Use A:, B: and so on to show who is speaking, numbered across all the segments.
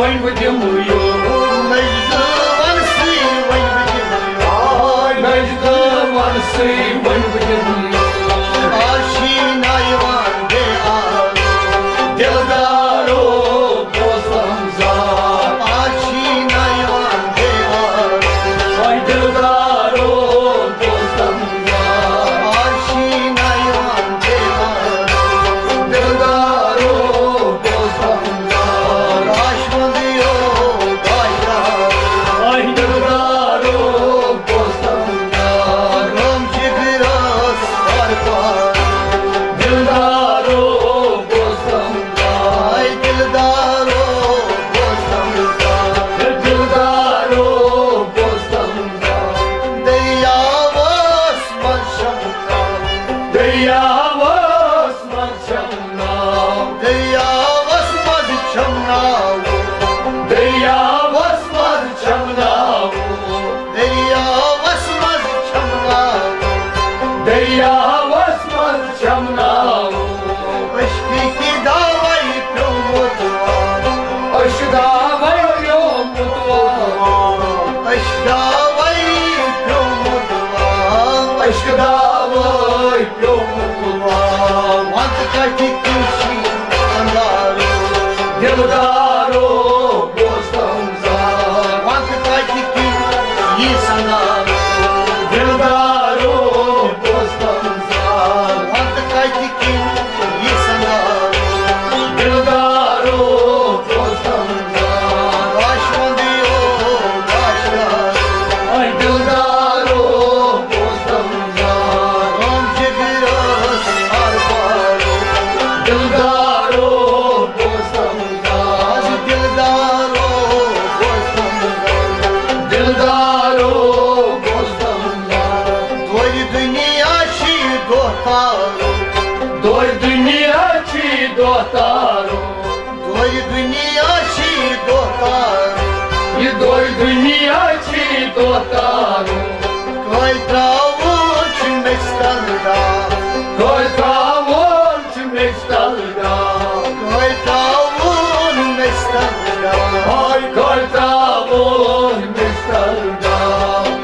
A: वही बदिमयो
B: नजद वनसी वही बदिमयो
A: नजद वनसी वही बदिमयो
B: आशीना यवान बे आरो
A: दिलदारो दोस्तम जार
B: आशीना यवान बे आरो
A: दिलदारो दोस्तम जार
B: आशीना यवान बे आरो
A: दिलदारो दोस्तम जार
B: आशमंदियो गायदारो
A: दिलदारो दोस्तम जार
B: गम जिगरस पार
A: दिलदारो दोस्तम जार
B: दिलदारो दोस्तम
A: दिलदारो दोस्तम जार
B: दरियावस मनशमना
A: दरियावस मनशमना
B: दरियावस मनशमना
A: दरियावस मनशमना
B: दरियावस मनशमना
A: दरियावस मनशमना
B: अश्की की दावाई प्योमुतवा
A: अशदावय योमुतवा
B: अश्दावाई प्योमुतवा
A: अशदावय योमुतवा
B: वंत कटी कुशी अंदारो
A: दिलदारो दोस्तम जार
B: वंत कटी की ये संगारो
A: दिलदारो दोस्तम जार
B: वंत कटी की ये संगारो
A: दिलदारो दोस्तम जार
B: आशमंदियो गायदारो
A: दिलदारो दोस्तम जार
B: गम जिगरस पार
A: दिलदारो दोस्तम जार
B: दिलदारो दोस्तम
A: दिलदारो दोस्तम जार
B: Doy dünya şi dohtaru
A: दोय दुनियाची दोतारो
B: Doy dünya şi dohtaru
A: ये दोय दुनियाची दोतारो
B: Koy travuç mestalda
A: दोय travolç mestalda
B: Koy travun mestalda
A: ay koy travol mestalda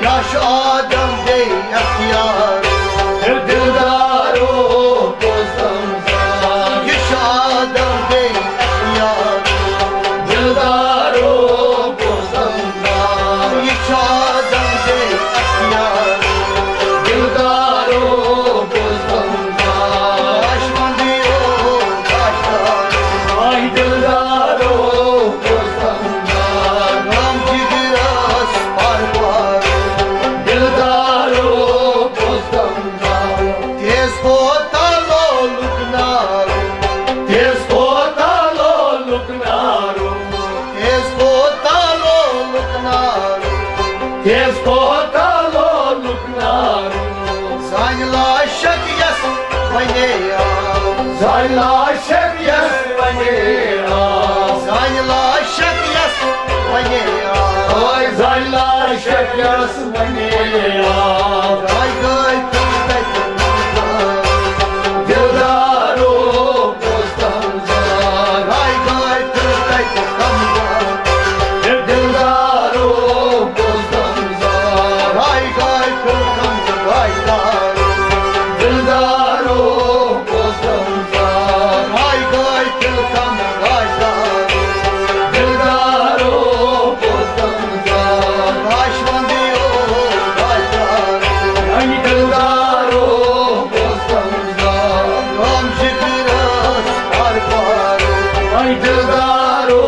B: Yaş adam dey ihtiyar
A: दिलदारो दोस्तम जार
B: Yaş adam dey ihtiyar
A: दिलदारो दोस्तम जार
B: Yaş adam dey ihtiyar
A: दिलदारो दोस्तम जार
B: Aşman diyor taşlar
A: ay दिलदारो दोस्तम जार
B: Gam gidiras par
A: दिलदारो दोस्तम जार
B: Tez potalo luknaro
A: तेज पोतालो लुकनारो
B: Tez potalo luknaro
A: तेज पोतालो लुकनारो
B: Zayla şakyas vaneya
A: Zayla şekyas vanera
B: Zayla şakyas vaneya
A: Ay zayla şekyas vanera
B: Ay gay tüytek
A: दिलदारो दोस्तम जार
B: Ay gay tüytek
A: दिलदारो दोस्तम जार
B: Ay gay tüytek
A: दिलदारो दोस्तम जार
B: Ay gay tüytek
A: दिलदारो दोस्तम जार
B: Aşman diyor taşlar
A: ay दिलदारो दोस्तम जार
B: Gam gidiras par
A: ay दिलदारो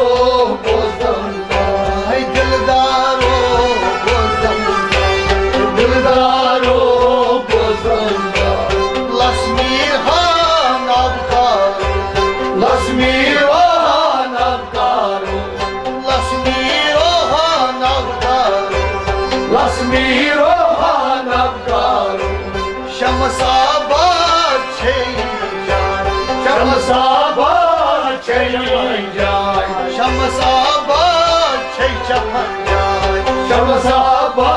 A: दोस्तम जार
B: Ay dildaro dostum
A: दिलदारो दोस्तम जार
B: Lasmi han abkar
A: लक्ष्मी वाहन अवतारो
B: Lasmi rohan abkar
A: Lakshmi Rohan अवतारो
B: Şamsabad şey
A: शमसाबा चली जाय
B: Şamsabad şey çapan jay
A: शमसाबा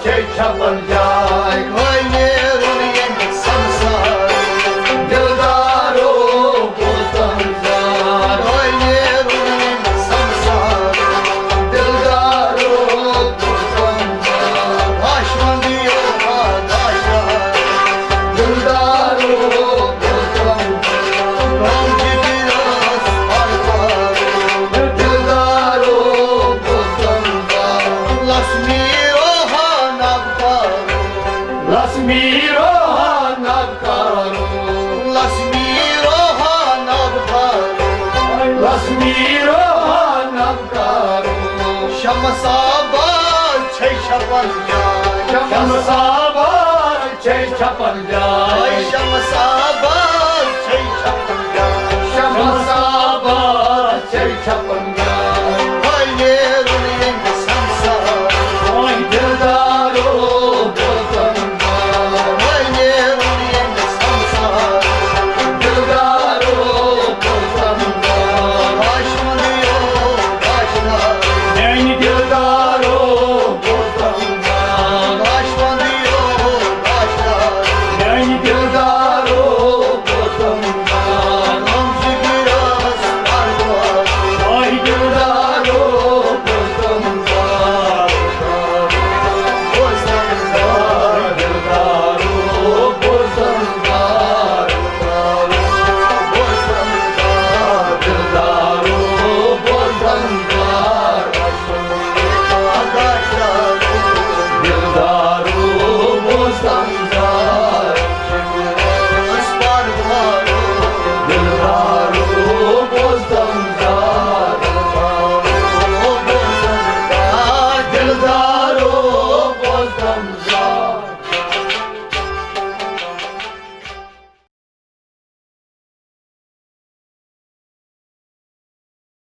A: छपन जाय
B: Koy nerun samsar
A: दिलदारो को संसार
B: Koy nerun samsar
A: Lakshmi Rohan करो
B: लक्ष्मी रोहन करो
A: लक्ष्मी रोहन करो
B: शमसाबाद छै छपन जाय
A: शमसाबाद छै छपन जाय
B: शमसाबाद छै छपन जाय
A: शमसाबाद छै छपन जाय